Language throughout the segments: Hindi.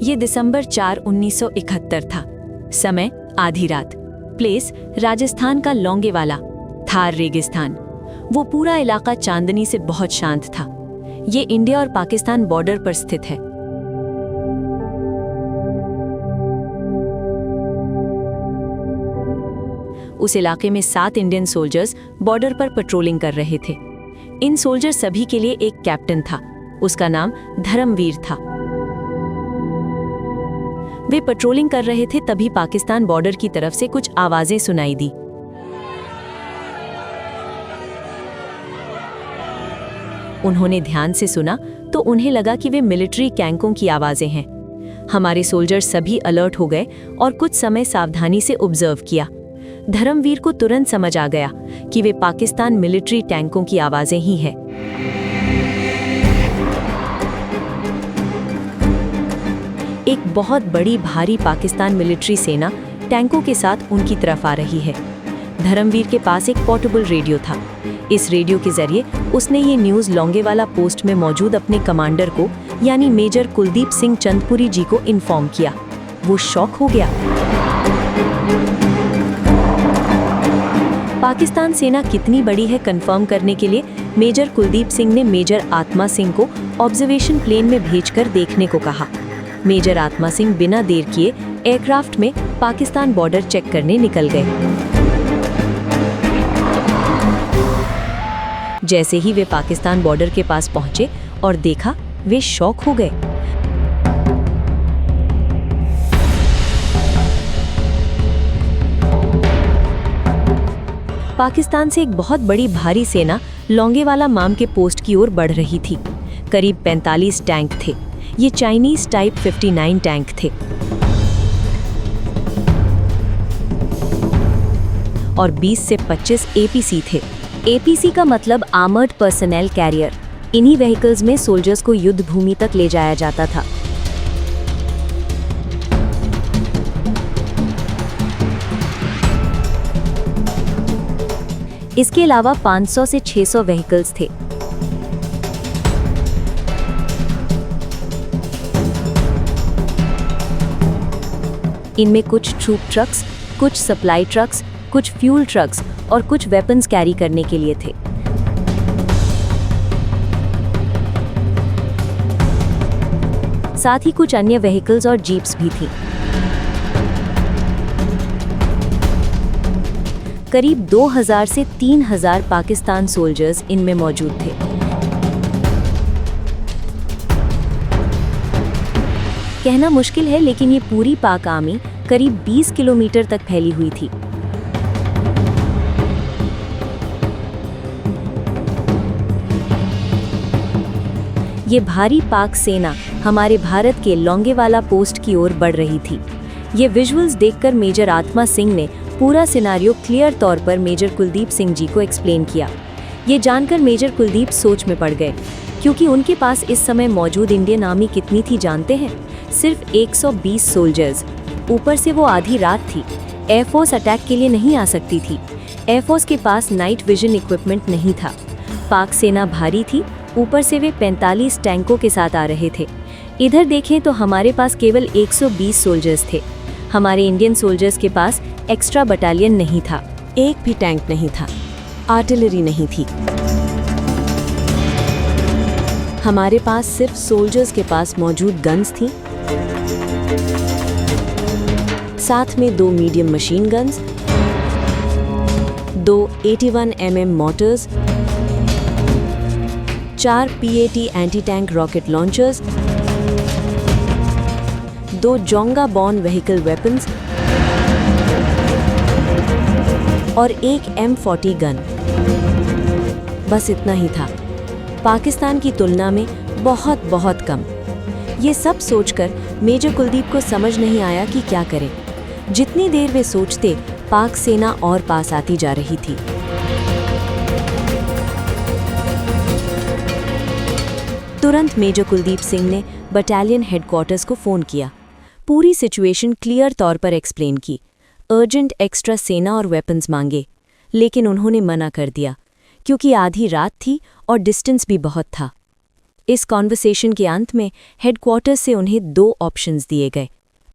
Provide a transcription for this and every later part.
ये दिसंबर 4, 1971 था। समय आधी रात। प्लेस राजस्थान का लौंगेवाला, थार रेगिस्तान। वो पूरा इलाका चांदनी से बहुत शांत था। ये इंडिया और पाकिस्तान बॉर्डर पर स्थित है। उस इलाके में 7 इंडियन सोल्जर्स बॉर्डर पर पेट्रोलिंग कर रहे थे। इन सोल्जर सभी के लिए एक कैप्टन था। उसका नाम धर्मवीर था। वे पेट्रोलिंग कर रहे थे, तभी पाकिस्तान बॉर्डर की तरफ से कुछ आवाजें सुनाई दी। उन्होंने ध्यान से सुना तो उन्हें लगा कि वे मिलिट्री टैंकों की आवाजें हैं। हमारे सोल्जर सभी अलर्ट हो गए और कुछ समय सावधानी से ऑब्जर्व किया। धर्मवीर को तुरंत समझ आ गया कि वे पाकिस्तान मिलिट्री टैंकों की आवाजें ही हैं। एक बहुत बड़ी भारी पाकिस्तान मिलिट्री सेना टैंकों के साथ उनकी तरफ आ रही है। धर्मवीर के पास एक पोर्टेबल रेडियो था। इस रेडियो के जरिए उसने ये न्यूज़ लौंगेवाला पोस्ट में मौजूद अपने कमांडर को, यानी मेजर कुलदीप सिंह चंदपुरी जी को इन्फॉर्म किया। वो शॉक हो गया। पाकिस्तान सेना कितनी बड़ी है कंफर्म करने के लिए मेजर कुलदीप सिंह ने मेजर आत्मा सिंह को ऑब्जर्वेशन प्लेन में भेजकर देखने को कहा। मेजर आत्मा सिंह बिना देर किए एयरक्राफ्ट में पाकिस्तान बॉर्डर चेक करने निकल गए। जैसे ही वे पाकिस्तान बॉर्डर के पास पहुंचे और देखा, वे शॉक हो गए। पाकिस्तान से एक बहुत बड़ी भारी सेना लौंगेवाला माम के पोस्ट की ओर बढ़ रही थी। करीब 45 टैंक थे। ये चाइनीज टाइप 59 टैंक थे और 20 से 25 एपीसी थे। एपीसी का मतलब आर्मर्ड पर्सनल कैरियर। इन्हीं व्हीकल्स में सोल्जर्स को युद्ध भूमि तक ले जाया जाता था। इसके अलावा 500 से 600 व्हीकल्स थे। इनमें कुछ ट्रूप ट्रक्स, कुछ सप्लाई ट्रक्स, कुछ फ्यूल ट्रक्स और कुछ वेपन्स कैरी करने के लिए थे। साथ ही कुछ अन्य व्हीकल्स और जीप्स भी थी। करीब 2000 से 3000 पाकिस्तान सोल्जर्स इनमें मौजूद थे। कहना मुश्किल है, लेकिन ये पूरी पाक आर्मी करीब 20 किलोमीटर तक फैली हुई थी। ये भारी पाक सेना हमारे भारत के लौंगेवाला पोस्ट की ओर बढ़ रही थी। ये विजुअल्स देखकर मेजर आत्मा सिंह ने पूरा सिनारियो क्लियर तौर पर मेजर कुलदीप सिंह जी को एक्सप्लेन किया। ये जानकर मेजर कुलदीप सोच में पड़ गए, क्योंकि उनके पास इस समय मौजूद इंडियन आर्मी कितनी थी जानते हैं? सिर्फ 120 सोल्जर्स। ऊपर से वो आधी रात थी। एयरफोर्स अटैक के लिए नहीं आ सकती थी। एयरफोर्स के पास नाइट विजन इक्विपमेंट नहीं था। पाक सेना भारी थी, ऊपर से वे 45 टैंकों के साथ आ रहे थे। इधर देखें तो हमारे पास केवल 120 सोल्जर्स थे। हमारे इंडियन सोल्जर्स के पास एक्स्ट्रा बटालियन नहीं था। एक भी टैंक नहीं था। आर्टिलरी नहीं थी। हमारे पास सिर्फ सोल्जर्स के पास मौजूद गन्स थी, साथ में 2 medium machine guns, 2 81 mm Motors, 4 PAT anti tank rocket launchers, 2 जोंगा बॉर्न व्हीकल वेपन्स और एक M40 गन। बस इतना ही था। पाकिस्तान की तुलना में बहुत बहुत कम। ये सब सोचकर मेजर कुलदीप को समझ नहीं आया कि क्या करें। जितनी देर वे सोचते, पाक सेना और पास आती जा रही थी। तुरंत मेजर कुलदीप सिंह ने बटालियन हेडक्वार्टर्स को फ़ोन किया। पूरी सिचुएशन क्लियर तौर पर एक्सप्लेन की। अर्जेंट एक्स्ट्रा सेना और वेपन्स मांगे, लेकिन उन्होंने मना कर दिया, क्योंकि आधी रात थी और डिस्टेंस भी बहुत था। इस कॉन्वर्सेशन के अंत में हेडक्वार्टर्स से उन्हें 2 ऑप्शंस दिए गए।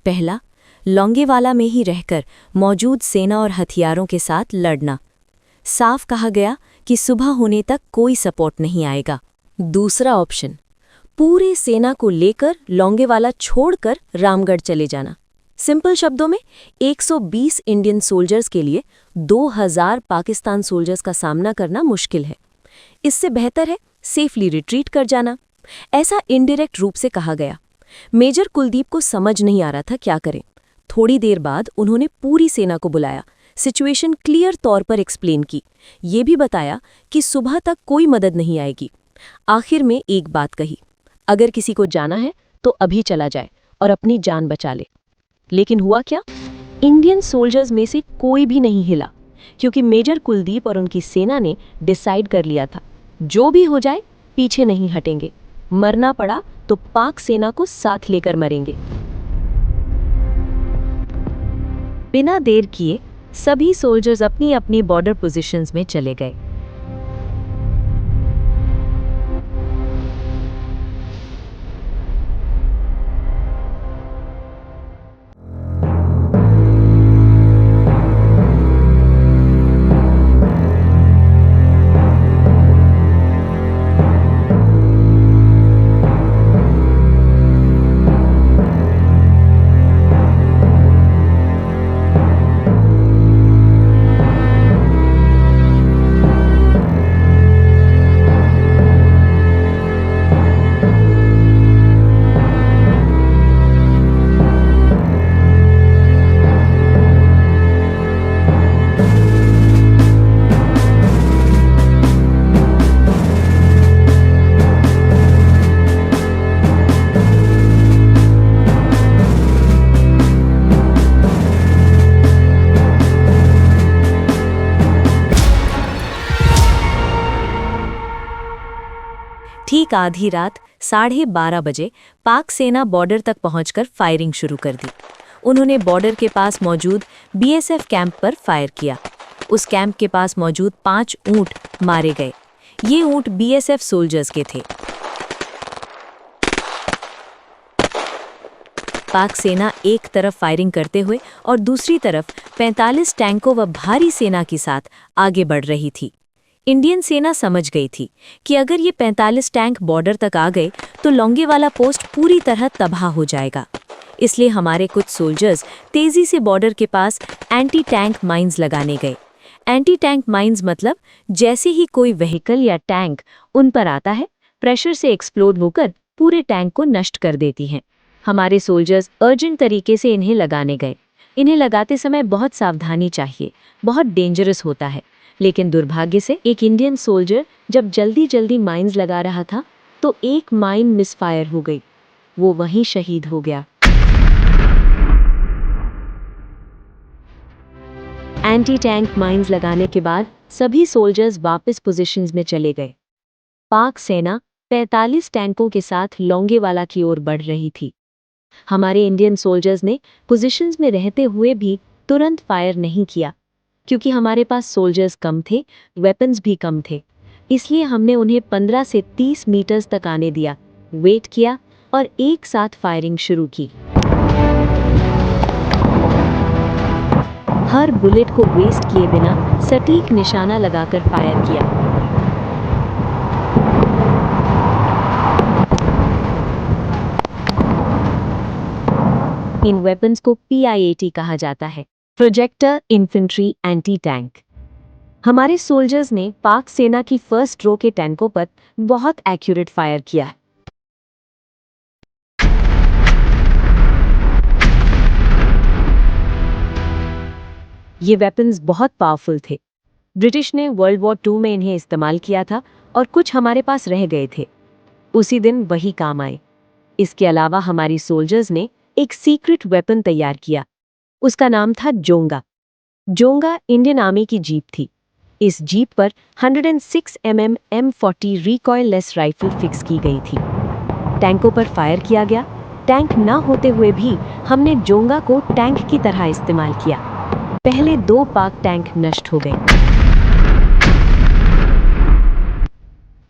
पहला, लोंगेवाला में ही रहकर मौजूद सेना और हथियारों के साथ लड़ना। साफ कहा गया कि सुबह होने तक कोई सपोर्ट नहीं आएगा। दूसरा ऑप्शन, पूरे सेना को लेकर लोंगेवाला छोड़कर रामगढ़ चले जाना। सिंपल शब्दों में 120 इंडियन सोल्जर्स के लिए 2000 पाकिस्तान सोल्जर्स का सामना करना मुश्किल है। इससे बेहतर है सेफली रिट्रीट कर जाना। ऐसा इनडायरेक्ट रूप से कहा गया। मेजर कुलदीप को समझ नहीं आ रहा था क्या करें। थोड़ी देर बाद उन्होंने पूरी सेना को बुलाया, सिचुएशन क्लियर तौर पर एक्सप्लेन की, ये भी बताया कि सुबह तक कोई मदद नहीं आएगी। आखिर में एक बात कही, अगर किसी को जाना है तो अभी चला जाए और अपनी जान बचा ले। लेकिन हुआ क्या? इंडियन सोल्जर्स में से कोई भी नहीं हिला, क्योंकि मेजर कुलदीप और उनकी सेना ने डिसाइड कर लिया था, जो भी हो जाए पीछे नहीं हटेंगे। मरना पड़ा तो पाक सेना को साथ लेकर मरेंगे। बिना देर किए सभी सोल्जर्स अपनी अपनी बॉर्डर पोजीशंस में चले गए। ठीक आधी रात 12:30 बजे पाक सेना बॉर्डर तक पहुंचकर फायरिंग शुरू कर दी। उन्होंने बॉर्डर के पास मौजूद बीएसएफ कैंप पर फायर किया। उस कैंप के पास मौजूद 5 ऊंट मारे गए। ये ऊंट बीएसएफ सोल्जर्स के थे। पाक सेना एक तरफ फायरिंग करते हुए और दूसरी तरफ 45 टैंकों व भारी सेना के साथ आगे बढ़ रही थी। इंडियन सेना समझ गई थी कि अगर ये 45 टैंक बॉर्डर तक आ गए तो लोंगेवाला पोस्ट पूरी तरह तबाह हो जाएगा। इसलिए हमारे कुछ सोल्जर्स तेजी से बॉर्डर के पास एंटी टैंक माइंस लगाने गए। एंटी टैंक माइंस मतलब जैसे ही कोई व्हीकल या टैंक उन पर आता है, प्रेशर से एक्सप्लोड होकर पूरे टैंक को नष्ट कर देती हैं। हमारे सोल्जर्स अर्जेंट तरीके से इन्हें लगाने गए। इन्हें लगाते समय बहुत सावधानी चाहिए, बहुत डेंजरस होता है। लेकिन दुर्भाग्य से एक इंडियन सोल्जर जब जल्दी जल्दी माइंस लगा रहा था तो एक माइन मिसफायर हो गई। वो वहीं शहीद हो गया। एंटी टैंक माइंस लगाने के बाद सभी सोल्जर्स वापस पोजीशंस में चले गए। पाक सेना 45 टैंकों के साथ लोंगेवाला की ओर बढ़ रही थी। हमारे इंडियन सोल्जर्स ने पोजीशंस में रहते हुए भी तुरंत फायर नहीं किया, क्योंकि हमारे पास सोल्जर्स कम थे, वेपन्स भी कम थे। इसलिए हमने उन्हें 15 से 30 मीटर्स तक आने दिया, वेट किया और एक साथ फायरिंग शुरू की। हर बुलेट को वेस्ट किए बिना सटीक निशाना लगाकर फायर किया। इन वेपन्स को PIAT कहा जाता है, प्रोजेक्टर इन्फेंट्री एंटी टैंक। हमारे सोल्जर्स ने पाक सेना की फर्स्ट रो के टैंकों पर बहुत एक्यूरेट फायर किया। ये वेपन्स बहुत पावरफुल थे। ब्रिटिश ने वर्ल्ड वॉर 2 में इन्हें इस्तेमाल किया था और कुछ हमारे पास रह गए थे। उसी दिन वही काम आए। इसके अलावा हमारी सोल्जर्स ने एक सीक्रेट वेपन तैयार किया। उसका नाम था जोंगा। जोंगा इंडियन आर्मी की जीप थी। इस जीप पर 106 mm M40 recoilless rifle fix की गई थी। टैंकों पर फायर किया गया। टैंक ना होते हुए भी हमने जोंगा को टैंक की तरह इस्तेमाल किया। पहले 2 पाक टैंक नष्ट हो गए।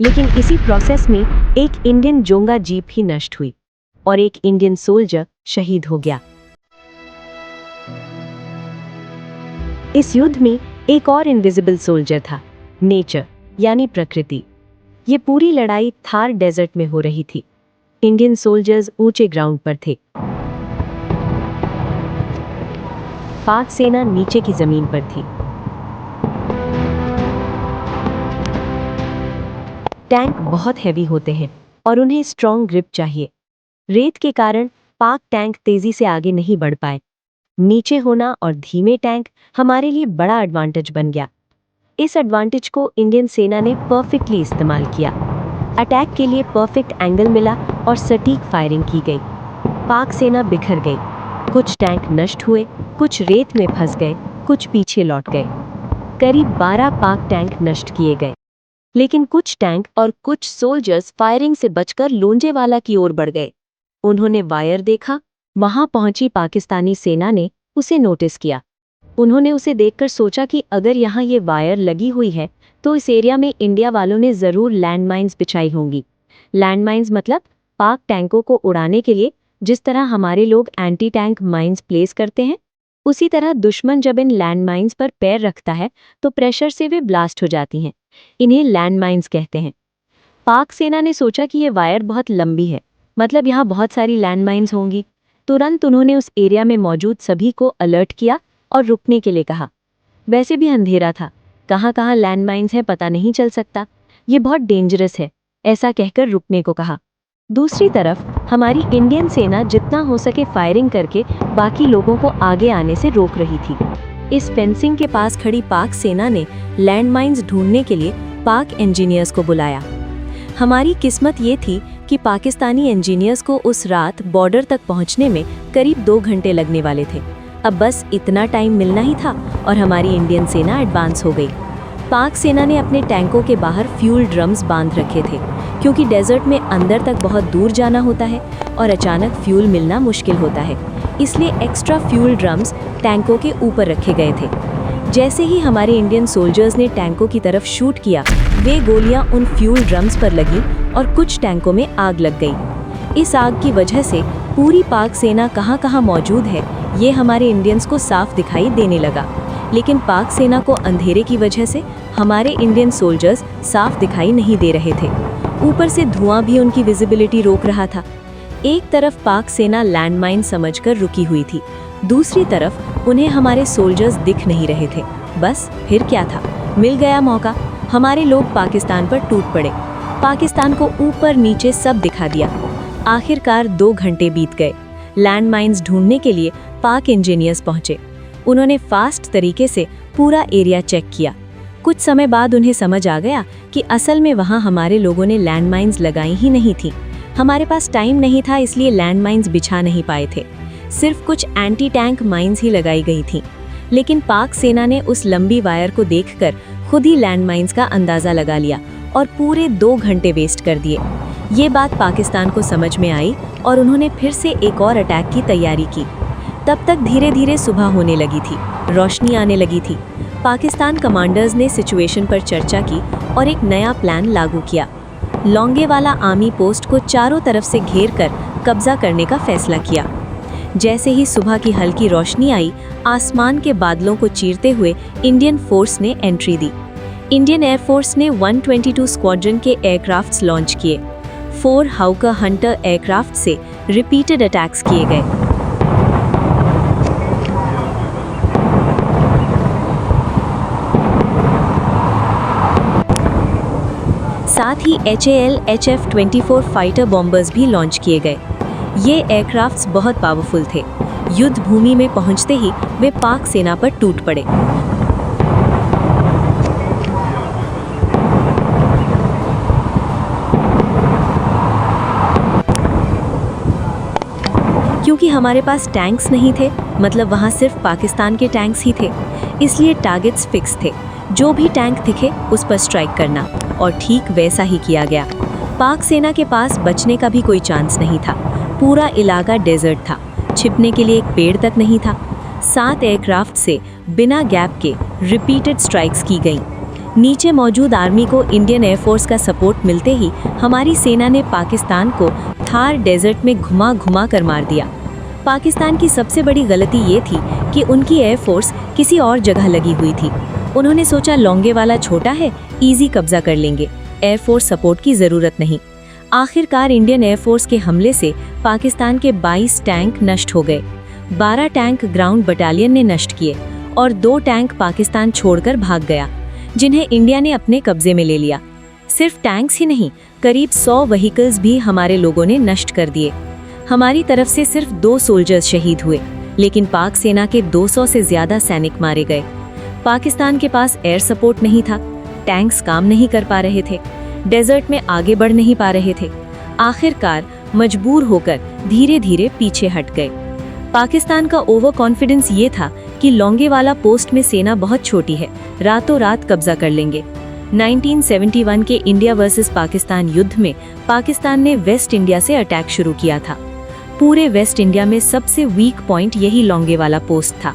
लेकिन इसी प्रोसेस में एक इंडियन जोंगा जीप ही नष्ट हुई और एक इंडियन सोल्जर शहीद हो गया। इस युद्ध में एक और इनविजिबल सोल्जर था, नेचर यानी प्रकृति। ये पूरी लड़ाई थार डेजर्ट में हो रही थी। इंडियन सोल्जर्स ऊंचे ग्राउंड पर थे, पाक सेना नीचे की जमीन पर थी। टैंक बहुत हैवी होते हैं और उन्हें स्ट्रॉन्ग ग्रिप चाहिए। रेत के कारण पाक टैंक तेजी से आगे नहीं बढ़ पाए। नीचे होना और धीमे टैंक हमारे लिए बड़ा एडवांटेज बन गया। इस एडवांटेज को इंडियन सेना ने परफेक्टली इस्तेमाल किया। अटैक के लिए परफेक्ट एंगल मिला और सटीक फायरिंग की गई। पाक सेना बिखर गई, कुछ टैंक नष्ट हुए, कुछ रेत में फंस गए, कुछ पीछे लौट गए। करीब 12 पाक टैंक नष्ट किए गए, लेकिन कुछ टैंक और कुछ सोल्जर्स फायरिंग से बचकर लोंजेवाला की ओर बढ़ गए। उन्होंने वायर देखा, वहां पहुंची पाकिस्तानी सेना ने उसे नोटिस किया। उन्होंने उसे देखकर सोचा कि अगर यहाँ ये वायर लगी हुई है तो इस एरिया में इंडिया वालों ने जरूर लैंडमाइंस बिछाई होंगी। लैंडमाइंस मतलब पाक टैंकों को उड़ाने के लिए जिस तरह हमारे लोग एंटी टैंक माइंस प्लेस करते हैं, उसी तरह दुश्मन जब इन लैंडमाइंस पर पैर रखता है तो प्रेशर से वे ब्लास्ट हो जाती हैं। इन्हें लैंडमाइंस कहते हैं। पाक सेना ने सोचा कि ये वायर बहुत लंबी है, मतलब यहाँ बहुत सारी लैंडमाइंस होंगी। तुरंत उन्होंने उस एरिया में मौजूद सभी को अलर्ट किया और रुकने के लिए कहा। वैसे भी अंधेरा था, कहाँ कहाँ लैंडमाइंस है पता नहीं चल सकता, ये बहुत डेंजरस है, ऐसा कहकर रुकने को कहा। दूसरी तरफ हमारी इंडियन सेना जितना हो सके फायरिंग करके बाकी लोगों को आगे आने से रोक रही थी। इस फेंसिंग के पास खड़ी पाक सेना ने लैंडमाइंस ढूंढने के लिए पाक इंजीनियर्स को बुलाया। हमारी किस्मत ये थी कि पाकिस्तानी इंजीनियर्स को उस रात बॉर्डर तक पहुंचने में करीब 2 घंटे लगने वाले थे। अब बस इतना टाइम मिलना ही था और हमारी इंडियन सेना एडवांस हो गई। पाक सेना ने अपने टैंकों के बाहर फ्यूल ड्रम्स बांध रखे थे, क्योंकि डेजर्ट में अंदर तक बहुत दूर जाना होता है और अचानक फ्यूल मिलना मुश्किल होता है, इसलिए एक्स्ट्रा फ्यूल ड्रम्स टैंकों के ऊपर रखे गए थे। जैसे ही हमारे इंडियन सोल्जर्स ने टैंकों की तरफ शूट किया, वे गोलियां उन फ्यूल ड्रम्स पर लगीं और कुछ टैंकों में आग लग गई। इस आग की वजह से पूरी पाक सेना कहाँ कहाँ मौजूद है ये हमारे इंडियंस को साफ दिखाई देने लगा, लेकिन पाक सेना को अंधेरे की वजह से हमारे इंडियन सोल्जर्स साफ दिखाई नहीं दे रहे थे। ऊपर से धुआं भी उनकी विजिबिलिटी रोक रहा था। एक तरफ पाक सेना लैंडमाइन समझकर रुकी हुई थी, दूसरी तरफ उन्हें हमारे सोल्जर्स दिख नहीं रहे थे। बस फिर क्या था, मिल गया मौका। हमारे लोग पाकिस्तान पर टूट पड़े, पाकिस्तान को ऊपर नीचे सब दिखा दिया। आखिरकार 2 घंटे बीत गए। लैंडमाइंस ढूंढने के लिए पाक इंजीनियर्स पहुंचे। उन्होंने फास्ट तरीके से पूरा एरिया चेक किया। कुछ समय बाद उन्हें समझ आ गया कि असल में वहां हमारे लोगों ने लैंडमाइंस लगाई ही नहीं थी। हमारे पास टाइम नहीं था, इसलिए लैंडमाइंस बिछा नहीं पाए थे। सिर्फ कुछ एंटी टैंक माइंस ही लगाई गई थी। लेकिन पाक सेना ने उस लंबी वायर को देखकर खुद ही लैंडमाइंस का अंदाजा लगा लिया और पूरे 2 घंटे वेस्ट कर दिए। ये बात पाकिस्तान को समझ में आई और उन्होंने फिर से एक और अटैक की तैयारी की। तब तक धीरे धीरे सुबह होने लगी थी, रोशनी आने लगी थी। पाकिस्तान कमांडर्स ने सिचुएशन पर चर्चा की और एक नया प्लान लागू किया। लोंगेवाला आर्मी पोस्ट को चारों तरफ से घेर कर कब्जा करने का फैसला किया। जैसे ही सुबह की हल्की रोशनी आई, आसमान के बादलों को चीरते हुए इंडियन फोर्स ने एंट्री दी। इंडियन एयरफोर्स ने 122 स्क्वाड्रन के एयरक्राफ्ट्स लॉन्च किए। 4 हाउकर हंटर एयरक्राफ्ट से रिपीटेड अटैक्स किए गए। साथ ही HAL HF-24 फाइटर बॉम्बर्स भी लॉन्च किए गए। ये एयरक्राफ्ट्स बहुत पावरफुल थे। युद्ध भूमि में पहुंचते ही वे पाक सेना पर टूट पड़े। क्योंकि हमारे पास टैंक्स नहीं थे, मतलब वहां सिर्फ पाकिस्तान के टैंक्स ही थे, इसलिए टारगेट्स फिक्स थे। जो भी टैंक दिखे उस पर स्ट्राइक करना, और ठीक वैसा ही किया गया। पाक सेना के पास बचने का भी कोई चांस नहीं था। पूरा इलाका डेजर्ट था, छिपने के लिए एक पेड़ तक नहीं था। 7 एयरक्राफ्ट से बिना गैप के रिपीटेड स्ट्राइक्स की गईं। नीचे मौजूद आर्मी को इंडियन एयरफोर्स का सपोर्ट मिलते ही हमारी सेना ने पाकिस्तान को थार डेजर्ट में घुमा घुमा कर मार दिया। पाकिस्तान की सबसे बड़ी गलती ये थी कि उनकी एयरफोर्स किसी और जगह लगी हुई थी। उन्होंने सोचा लोंगेवाला छोटा है, इजी कब्जा कर लेंगे, एयरफोर्स सपोर्ट की ज़रूरत नहीं। आखिरकार इंडियन एयरफोर्स के हमले से पाकिस्तान के 22 टैंक नष्ट हो गए। 12 टैंक ग्राउंड बटालियन ने नष्ट किए और 2 टैंक पाकिस्तान छोड़कर भाग गया, जिन्हें इंडिया ने अपने कब्जे में ले लिया। सिर्फ टैंक्स ही नहीं, करीब 100 व्हीकल्स भी हमारे लोगों ने नष्ट कर दिए। हमारी तरफ से सिर्फ 2 सोल्जर्स शहीद हुए, लेकिन पाक सेना के 200 से ज्यादा सैनिक मारे गए। पाकिस्तान के पास एयर सपोर्ट नहीं था, टैंक्स काम नहीं कर पा रहे थे, डेजर्ट में आगे बढ़ नहीं पा रहे थे। आखिरकार मजबूर होकर धीरे धीरे पीछे हट गए। पाकिस्तान का ओवर कॉन्फिडेंस ये था कि लोंगेवाला पोस्ट में सेना बहुत छोटी है, रातों रात कब्जा कर लेंगे। 1971 के इंडिया वर्सेस पाकिस्तान युद्ध में पाकिस्तान ने वेस्ट इंडिया से अटैक शुरू किया था। पूरे वेस्ट इंडिया में सबसे वीक पॉइंट यही लोंगेवाला पोस्ट था।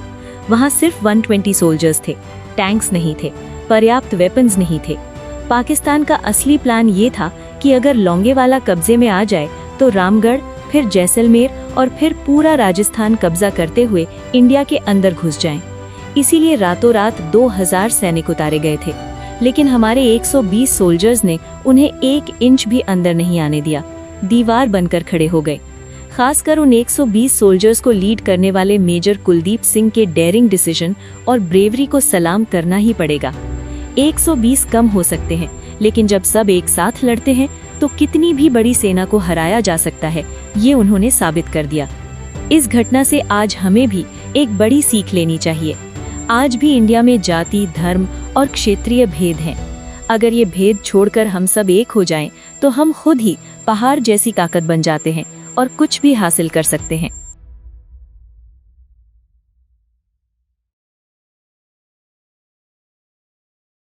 वहां सिर्फ 120 सोल्जर्स थे, टैंक्स नहीं थे, पर्याप्त वेपन्स नहीं थे। पाकिस्तान का असली प्लान ये था कि अगर लोंगेवाला कब्जे में आ जाए तो रामगढ़, फिर जैसलमेर और फिर पूरा राजस्थान कब्जा करते हुए इंडिया के अंदर घुस जाएं। इसीलिए रातों रात 2000 सैनिक उतारे गए थे, लेकिन हमारे 120 सोल्जर्स ने उन्हें 1 इंच भी अंदर नहीं आने दिया, दीवार बनकर खड़े हो गए। खासकर उन 120 सोल्जर्स को लीड करने वाले मेजर कुलदीप सिंह के डेयरिंग डिसीजन और ब्रेवरी को सलाम करना ही पड़ेगा। 120 कम हो सकते हैं, लेकिन जब सब एक साथ लड़ते हैं तो कितनी भी बड़ी सेना को हराया जा सकता है, ये उन्होंने साबित कर दिया। इस घटना से आज हमें भी एक बड़ी सीख लेनी चाहिए। आज भी इंडिया में जाति, धर्म और क्षेत्रीय भेद हैं। अगर ये भेद छोड़कर हम सब एक हो जाएं, तो हम खुद ही पहाड़ जैसी ताकत बन जाते हैं और कुछ भी हासिल कर सकते हैं।